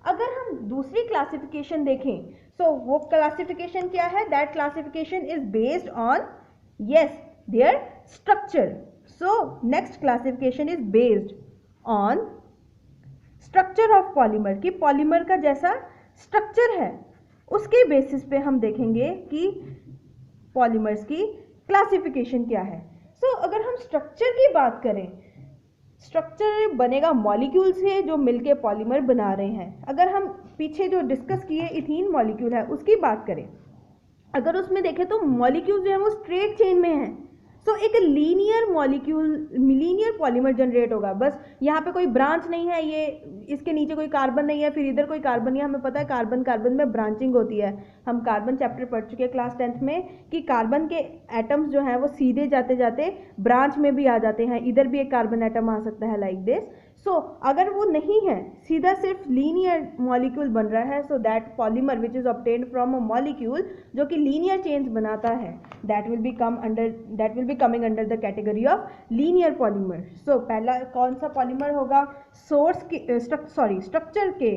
अगर हम दूसरी क्लासिफिकेशन देखें, सो वो क्लासिफिकेशन क्या है? That classification is based on yes there structure. So next classification is based on structure of polymer, कि पॉलीमर का जैसा स्ट्रक्चर है उसके बेसिस पे हम देखेंगे कि पॉलीमर्स की क्लासिफिकेशन क्या है. सो अगर हम स्ट्रक्चर की बात करें, स्ट्रक्चर बनेगा मॉलिक्यूल से जो मिलके पॉलीमर बना रहे हैं. अगर हम पीछे जो डिस्कस किए इथीन मॉलिक्यूल है उसकी बात करें, अगर उसमें देखें तो मॉलिक्यूल जो है वो स्ट्रेट चेन में है. सो एक linear molecule, linear polymer generate होगा. बस यहाँ पे कोई ब्रांच नहीं है, ये इसके नीचे कोई कार्बन नहीं है, फिर इधर कोई कार्बन नहीं है. हमें पता है कार्बन कार्बन में ब्रांचिंग होती है. हम कार्बन चैप्टर पढ़ चुके हैं क्लास 10th में कि कार्बन के एटम्स जो हैं वो सीधे जाते जाते ब्रांच में भी आ जाते हैं. इधर भी एक कार्बन एटम आ सकता है लाइक दिस. सो अगर वो नहीं है, सीधा सिर्फ लीनियर मॉलिक्यूल बन रहा है, so that polymer which is obtained from a molecule जो कि लीनियर चेन्स बनाता है, that will be coming under the category of linear polymer. So पहला कौन सा पॉलीमर होगा सोर्स के स्ट्रक्चर के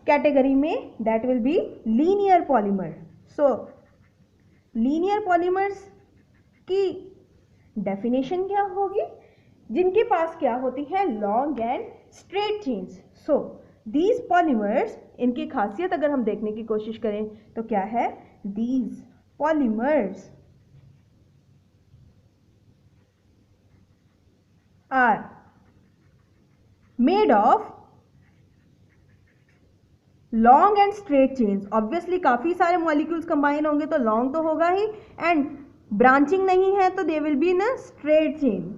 कैटेगरी में? That will be linear polymer. So linear polymers की डेफिनेशन क्या होगी? जिनके पास क्या होती है? Long and straight chains. So these polymers, इनकी खासियत अगर हम देखने की कोशिश करें तो क्या है? These polymers are made of long and straight chains. Obviously काफी सारे मॉलिक्यूल्स कंबाइन होंगे तो लॉन्ग तो होगा ही, एंड ब्रांचिंग नहीं है तो they will be in a straight chain.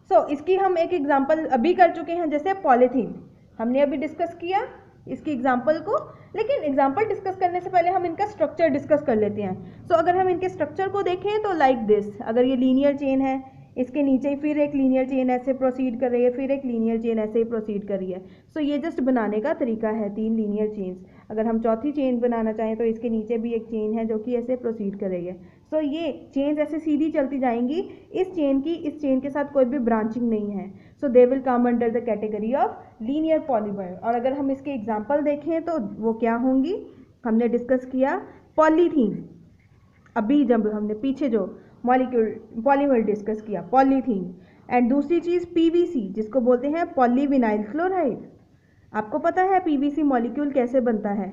So इसकी हम एक एग्जांपल अभी कर चुके हैं, जैसे पॉलीथीन हमने अभी डिस्कस किया इसकी एग्जांपल को. लेकिन एग्जांपल डिस्कस करने से पहले हम इनका स्ट्रक्चर डिस्कस कर लेते हैं. सो अगर हम इनके स्ट्रक्चर को देखें तो लाइक दिस, अगर ये लीनियर चेन है, इसके नीचे फिर एक लीनियर चेन ऐसे प्रोसीड कर रही है, फिर एक लीनियर चेन ऐसे ही प्रोसीड कर रही है. सो ये जस्ट बनाने का तरीका है, 3 लीनियर चेन्स. अगर हम चौथी चेन बनाना चाहें तो इसके नीचे भी एक चेन है जो कि ऐसे प्रोसीड कर रही है. सो ये चेन्स ऐसे सीधी चलती जाएंगी. इस चेन के साथ कोई भी ब्रांचिंग नहीं है. So they will come under the category of linear polymer. और अगर हम इसके एग्जाम्पल देखें तो वो क्या होंगी? हमने डिस्कस किया पॉलीथीन, अभी जब हमने पीछे जो पॉलीमर डिस्कस किया पॉलीथीन. एंड दूसरी चीज़ पीवीसी, जिसको बोलते हैं पॉलीविनाइल क्लोराइड. आपको पता है पीवीसी मॉलिक्यूल कैसे बनता है?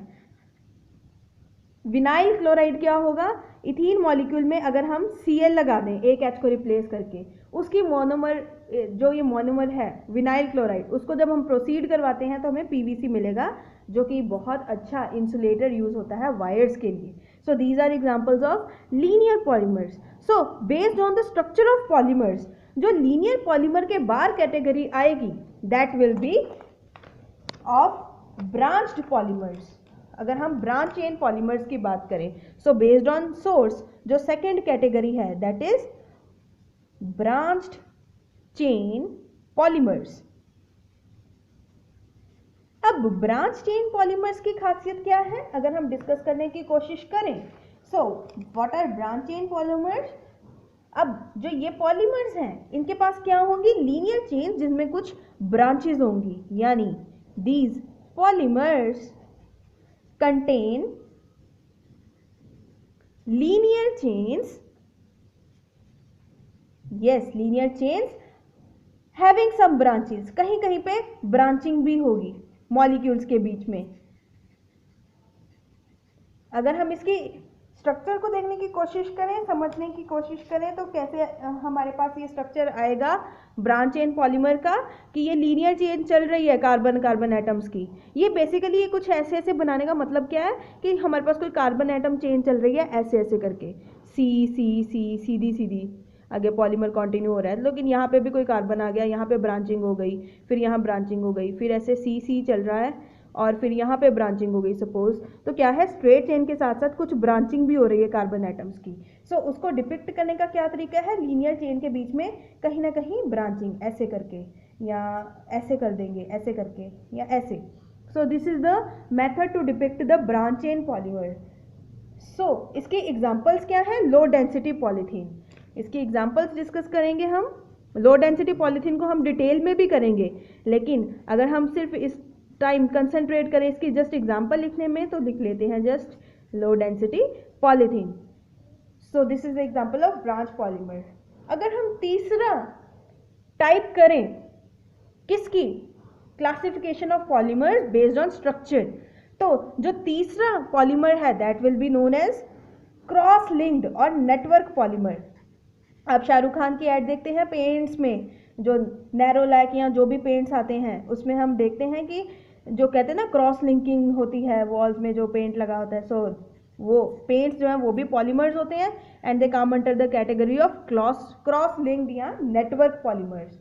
विनाइल क्लोराइड क्या होगा? इथीन मॉलिक्यूल में अगर हम Cl लगा दें एक H को रिप्लेस करके, उसकी मोनोमर, जो ये मोनोमर है विनाइल क्लोराइड, उसको जब हम प्रोसीड करवाते हैं तो हमें पीवीसी मिलेगा, जो कि बहुत अच्छा इंसुलेटर यूज होता है वायर्स के लिए. So these are examples of linear polymers. So based on the structure of polymers, जो लीनियर पॉलीमर के बाहर कैटेगरी आएगी that will be of branched polymers. अगर हम ब्रांच चेन पॉलीमर्स की बात करें, सो बेस्ड ऑन सोर्स जो सेकेंड कैटेगरी है that is branched chain polymers. अब ब्रांच चेन पॉलीमर्स की खासियत क्या है अगर हम डिस्कस करने की कोशिश करें? So what are branch chain polymers? अब जो ये पॉलीमर्स हैं इनके पास क्या होंगी? लीनियर चेन जिसमें कुछ ब्रांचेस होंगी, यानी these polymers contain linear chains, yes linear chains having some branches. कहीं कहीं पे ब्रांचिंग भी होगी मॉलिक्यूल्स के बीच में. अगर हम इसकी स्ट्रक्चर को देखने की कोशिश करें, समझने की कोशिश करें तो कैसे हमारे पास ये स्ट्रक्चर आएगा ब्रांच चेन पॉलीमर का, कि ये लीनियर चेन चल रही है कार्बन कार्बन एटम्स की. ये बेसिकली ये कुछ ऐसे ऐसे बनाने का मतलब क्या है कि हमारे पास कोई कार्बन एटम चेन चल रही है ऐसे ऐसे करके, सी सी सी सीधी सीधी आगे पॉलीमर कंटिन्यू हो रहा है. लेकिन यहाँ पे भी कोई कार्बन आ गया, यहाँ पे ब्रांचिंग हो गई, फिर यहाँ ब्रांचिंग हो गई, फिर ऐसे सी सी चल रहा है और फिर यहाँ पे ब्रांचिंग हो गई सपोज. तो क्या है, स्ट्रेट चेन के साथ साथ कुछ ब्रांचिंग भी हो रही है कार्बन एटम्स की. सो उसको डिपिक्ट करने का क्या तरीका है? लीनियर चेन के बीच में कहीं ना कहीं ब्रांचिंग ऐसे करके, या ऐसे कर देंगे ऐसे करके, या ऐसे. So this is the method to depict the branch chain polymer. So इसके एग्जाम्पल्स क्या है? Low density polythene. इसकी एग्जाम्पल्स डिस्कस करेंगे हम. लो डेंसिटी पॉलीथीन को हम डिटेल में भी करेंगे, लेकिन अगर हम सिर्फ इस टाइम कंसंट्रेट करें इसकी जस्ट एग्जांपल लिखने में, तो लिख लेते हैं just low density polythene. So this is example of branch polymer. अगर हम तीसरा टाइप करें किसकी, classification of polymers based on structure, तो जो तीसरा पॉलीमर है that will be known as cross linked और नेटवर्क पॉलीमर। आप शाहरुख खान की ऐड देखते हैं पेंट्स में, जो नैरोलैक या जो भी पेंट्स आते हैं उसमें हम देखते हैं कि जो कहते हैं ना क्रॉस लिंकिंग होती है वॉल्स में जो पेंट लगा होता है। सो वो पेंट्स जो हैं वो भी पॉलीमर्स होते हैं and they come under the category of cross linked या नेटवर्क पॉलीमर्स।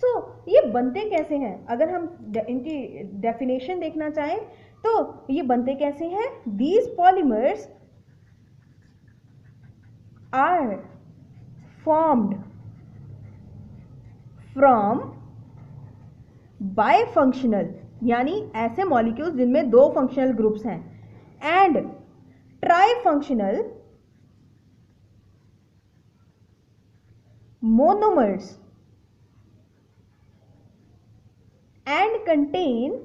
सो ये बनते कैसे हैं, अगर हम इनकी डेफिनेशन देखना चाहें तो ये बनते कैसे हैं, these polymers are formed from bifunctional, यानी ऐसे मॉलिक्यूल्स जिनमें दो फंक्शनल ग्रुप्स हैं, and trifunctional monomers and contain,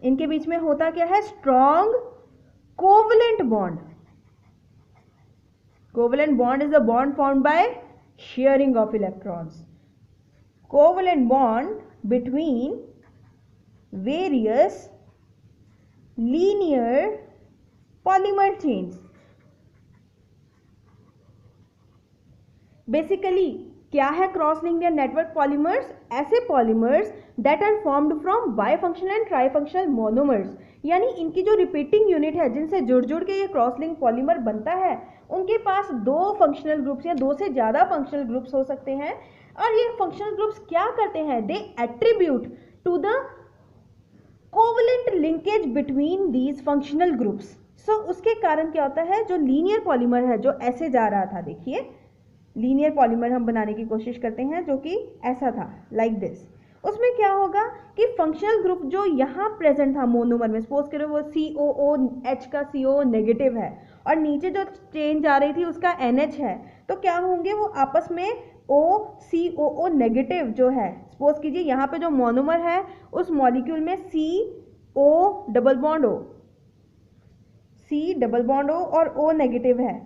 इनके बीच में होता क्या है, strong covalent bond. Covalent bond is a bond formed by sharing of electrons. Covalent bond between various linear polymer chains. Basically क्या है क्रॉस लिंक्ड या नेटवर्क पॉलीमर्स, ऐसे polymers that are formed from bifunctional and trifunctional monomers, यानी इनकी जो repeating unit है जिनसे जुड़ जुड़ के ये क्रॉस लिंक पॉलीमर बनता है, उनके पास दो फंक्शनल ग्रुप्स या दो से ज़्यादा फंक्शनल ग्रुप्स हो सकते हैं। और ये फंक्शनल ग्रुप्स क्या करते हैं, they attribute to the covalent linkage between these functional groups. So उसके कारण क्या होता है, जो लीनियर पॉलीमर है जो ऐसे जा रहा था, देखिए लीनियर पॉलीमर हम बनाने की कोशिश करते हैं जो कि ऐसा था लाइक दिस, उसमें क्या होगा कि फंक्शनल ग्रुप जो यहाँ प्रेजेंट था मोनोमर में, सपोज करो वो COOH का CO नेगेटिव है और नीचे जो चेन जा रही थी उसका NH है, तो क्या होंगे वो आपस में OCOO नेगेटिव जो है, सपोज कीजिए यहाँ पे जो मोनोमर है उस मॉलिक्यूल में CO double bond O, C double bond O और O नेगेटिव है,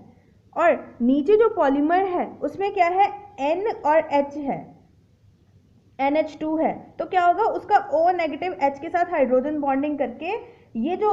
और नीचे जो पॉलीमर है उसमें क्या है, N और H है, NH2 है, तो क्या होगा उसका O नेगेटिव H के साथ हाइड्रोजन बॉन्डिंग करके ये जो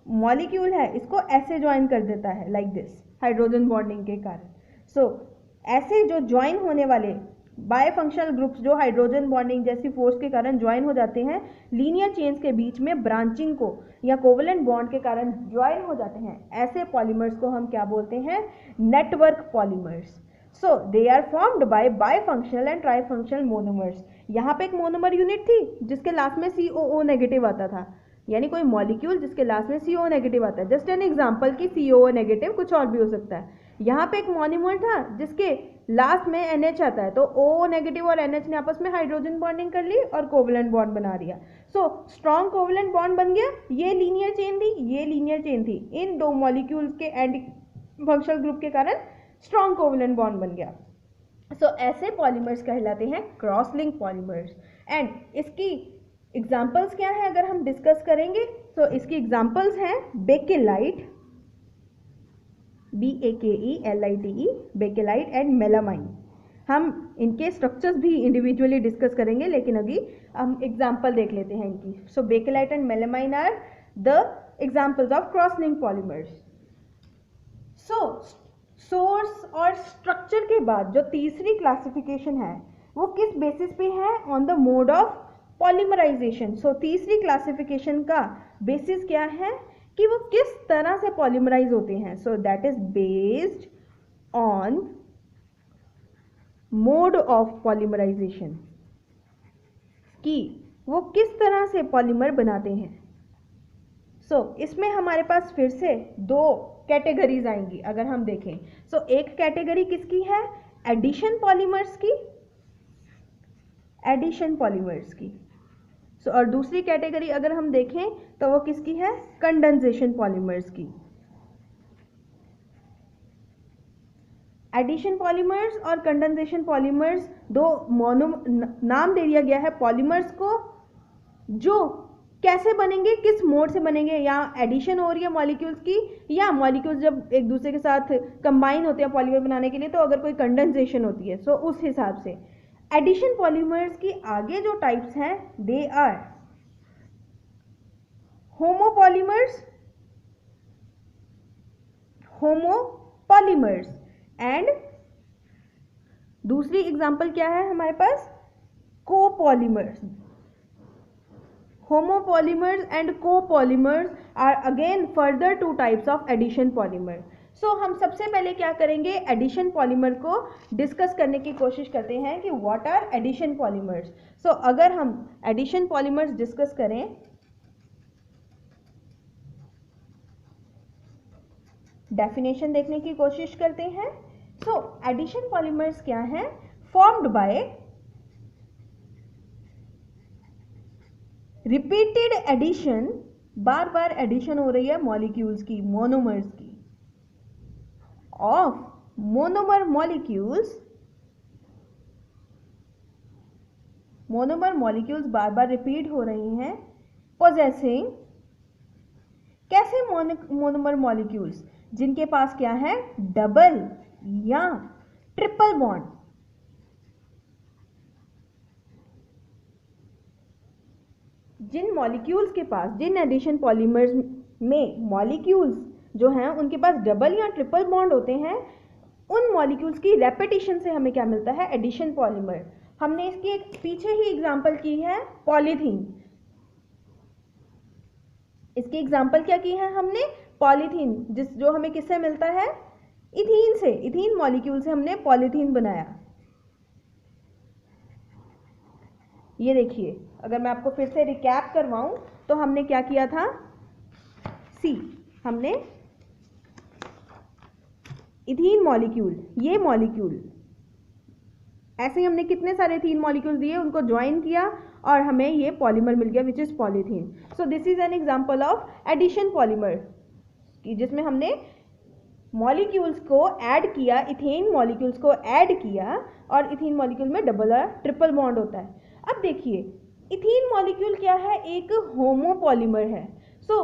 मॉलिक्यूल है इसको ऐसे ज्वाइन कर देता है लाइक दिस, हाइड्रोजन बॉन्डिंग के कारण। सो ऐसे जो ज्वाइन होने वाले बायफंक्शनल ग्रुप्स जो हाइड्रोजन बॉन्डिंग जैसी फोर्स के कारण ज्वाइन हो जाते हैं लीनियर चेन्स के बीच में ब्रांचिंग को या कोवलेंट बॉन्ड के कारण ज्वाइन हो जाते हैं, ऐसे पॉलीमर्स को हम क्या बोलते हैं, network polymers. So they are formed by bifunctional and trifunctional monomers. यहाँ पे एक मोनोमर यूनिट थी जिसके लास्ट में COO नेगेटिव आता था, यानी कोई मॉलिक्यूल जिसके लास्ट में CO नेगेटिव आता है, जस्ट एन एग्जांपल कि COO नेगेटिव कुछ और भी हो सकता है। यहाँ पे एक मोनोमर था जिसके लास्ट में NH आता है, तो O नेगेटिव और NH ने आपस में हाइड्रोजन बॉन्डिंग कर ली और कोवलेंट बॉन्ड बना दिया। सो स्ट्रॉन्ग कोवलेंट बॉन्ड बन गया, ये लीनियर चेन थी, ये लीनियर चेन थी, इन दो मॉलिक्यूल्स के एंड फंक्शनल ग्रुप के कारण स्ट्रॉन्ग कोवलेंट बॉन्ड बन गया। सो ऐसे पॉलीमर्स कहलाते हैं क्रॉस लिंक पॉलीमर्स। एंड इसकी एग्जाम्पल्स क्या है अगर हम डिस्कस करेंगे, तो इसकी एग्जाम्पल्स हैं bakelite, BAKELITE, bakelite and melamine. हम इनके स्ट्रक्चर्स भी इंडिविजुअली डिस्कस करेंगे, लेकिन अभी हम एग्जाम्पल देख लेते हैं इनकी। So Bakelite and melamine are the examples of cross link polymers. So source और स्ट्रक्चर के बाद जो तीसरी क्लासिफिकेशन है वो किस बेसिस पे है, on the mode of polymerisation. So तीसरी क्लासिफिकेशन का बेसिस क्या है कि वो किस तरह से पॉलीमराइज होते हैं। So that is based on mode of polymerization, कि वो किस तरह से पॉलीमर बनाते हैं। सो इसमें हमारे पास फिर से दो कैटेगरीज आएंगी अगर हम देखें। सो एक कैटेगरी किसकी है, एडिशन पॉलीमर्स की, एडिशन पॉलीमर्स की। सो और दूसरी कैटेगरी अगर हम देखें तो वो किसकी है, कंडेंसेशन पॉलीमर्स की। एडिशन पॉलीमर्स और कंडेंसेशन पॉलीमर्स दो नाम दे दिया गया है पॉलीमर्स को, जो कैसे बनेंगे, किस मोड से बनेंगे, या एडिशन हो रही है मॉलिक्यूल्स की, या मॉलिक्यूल्स जब एक दूसरे के साथ कंबाइन होते हैं पॉलीमर बनाने के लिए तो अगर कोई कंडेंसेशन होती है, सो उस हिसाब से। एडिशन पॉलीमर्स की आगे जो टाइप्स हैं दे आर होमोपॉलीमर्स एंड दूसरी एग्जांपल क्या है हमारे पास, copolymers. Homopolymers and copolymers are again further two types of addition polymer. So हम सबसे पहले क्या करेंगे, एडिशन पॉलीमर को डिस्कस करने की कोशिश करते हैं कि व्हाट आर एडिशन पॉलीमर्स। सो अगर हम एडिशन पॉलीमर्स डिस्कस करें, डेफिनेशन देखने की कोशिश करते हैं। सो एडिशन पॉलीमर्स क्या हैं, फॉर्म्ड बाय रिपीटेड एडिशन, बार बार एडिशन हो रही है मॉलिक्यूल्स की, मोनोमर्स की, of monomer molecules, monomer molecules बार बार रिपीट हो रही हैं, पोजेसिंग, कैसे मोनोमर मॉलिक्यूल्स, जिनके पास क्या है, डबल या ट्रिपल बॉन्ड। जिन मॉलिक्यूल्स के पास, जिन एडिशन पॉलीमर्स में मॉलिक्यूल्स जो हैं उनके पास डबल या ट्रिपल बॉन्ड होते हैं, उन मॉलिक्यूल्स की रेपिटेशन से हमें क्या मिलता है, एडिशन पॉलीमर। हमने इसकी एक पीछे ही एग्जांपल की है, पॉलीथीन। इसकी एग्जांपल क्या की है हमने, पॉलीथीन, जो हमें किससे मिलता है, इथीन से, इथीन मॉलिक्यूल से हमने पॉलीथीन बनाया। ये देखिए, अगर मैं आपको फिर से रिकैप करवाऊं तो हमने क्या किया था, हमने इथीन मॉलिक्यूल, ये मॉलिक्यूल ऐसे ही हमने कितने सारे इथीन मॉलिक्यूल दिए, उनको ज्वाइन किया और हमें ये पॉलीमर मिल गया which is polythene. So this is an example of addition polymer, जिसमें हमने मॉलिक्यूल्स को ऐड किया, इथेन मॉलिक्यूल्स को ऐड किया और इथीन मॉलिक्यूल में डबल और ट्रिपल बॉन्ड होता है। अब देखिए, इथीन मॉलिक्यूल क्या है, एक होमोपॉलीमर है। So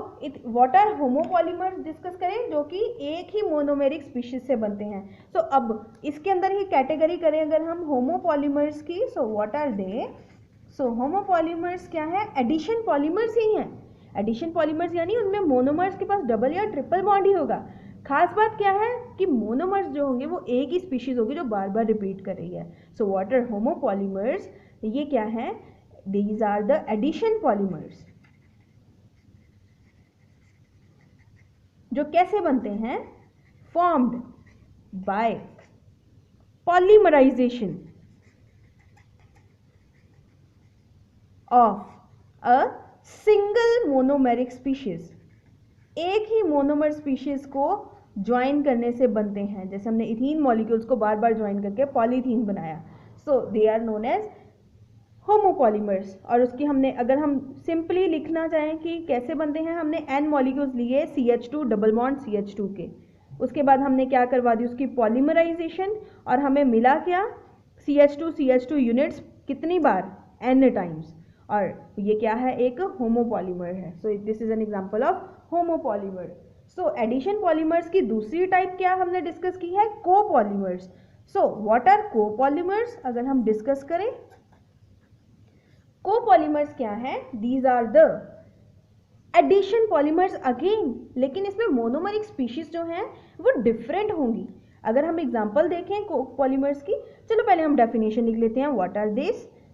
what are homopolymers discuss करें, जो कि एक ही मोनोमेरिक स्पीशीज से बनते हैं। सो अब इसके अंदर ही कैटेगरी करें अगर हम होमोपॉलीमर्स की, so what are they, so homopolymers क्या है, एडिशन पॉलीमर्स ही हैं। एडिशन पॉलीमर्स यानी उनमें मोनोमर्स के पास डबल या ट्रिपल बॉन्ड ही होगा। खास बात क्या है कि मोनोमर्स जो होंगे वो एक ही स्पीशीज होगी जो बार बार रिपीट कर रही है। सो व्हाट आर होमोपॉलीमर्स, ये क्या है, these are the addition polymers, जो कैसे बनते हैं, formed by polymerization of a single monomeric species, एक ही मोनोमर स्पीशीज को ज्वाइन करने से बनते हैं। जैसे हमने इथीन मॉलिक्यूल्स को बार बार ज्वाइन करके पॉलीथीन बनाया, so they are known as homopolymers. और उसकी हमने, अगर हम सिंपली लिखना चाहें कि कैसे बनते हैं, हमने n मॉलिक्यूल्स लिए CH2 डबल बॉन्ड CH2 के, उसके बाद हमने क्या करवा दी, उसकी पॉलीमराइजेशन, और हमें मिला क्या, CH2 यूनिट्स कितनी बार, n टाइम्स, और ये क्या है, एक होमोपॉलीमर है। So this is an example of homopolymer. So addition polymers की दूसरी टाइप क्या हमने डिस्कस की है, copolymers. So what are copolymers, अगर हम डिस्कस करें, कोपॉलीमर्स क्या है, these are the addition polymers again, लेकिन इसमें मोनोमरिक स्पीशीज जो हैं वो डिफरेंट होंगी। अगर हम एग्जांपल देखें कोपॉलीमर्स की, चलो पहले हम डेफिनेशन लिख लेते हैं, व्हाट आर दिस,